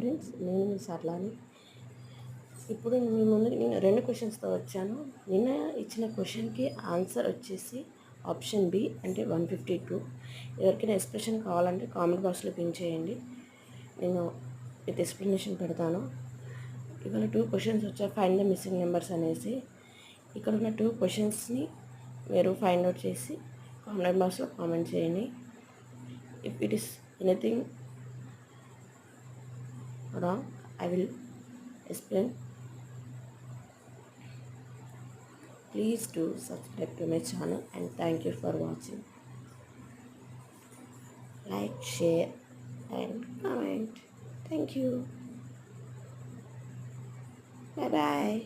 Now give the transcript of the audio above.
Friends, నేను మీ సర్లాని. ఇప్పుడు మీ ముందు నేను 2 క్వశ్చన్స్తో వచ్చాను. నిన్న ఇచ్చిన క్వశ్చన్కి ఆన్సర్ వచ్చేసి ఆప్షన్ బి, అంటే 152. ఎవరికైనా ఎక్స్ప్రెషన్ కావాలంటే కామెంట్ బాక్స్లో పిన్ చేయండి, నేను విత్ ఎక్స్ప్లెనేషన్ పెడతాను. ఇవాళ 2 క్వశ్చన్స్ వచ్చాయి, ఫైండ్ ద మిస్సింగ్ నెంబర్స్ అనేసి. ఇక్కడ ఉన్న 2 క్వశ్చన్స్ని మీరు ఫైండ్ అవుట్ చేసి కామెంట్ బాక్స్లో కామెంట్ చేయండి. If it is anything wrong, I will explain. Please do subscribe to my channel and thank you for watching. Like, share and comment. Thank you. Bye bye.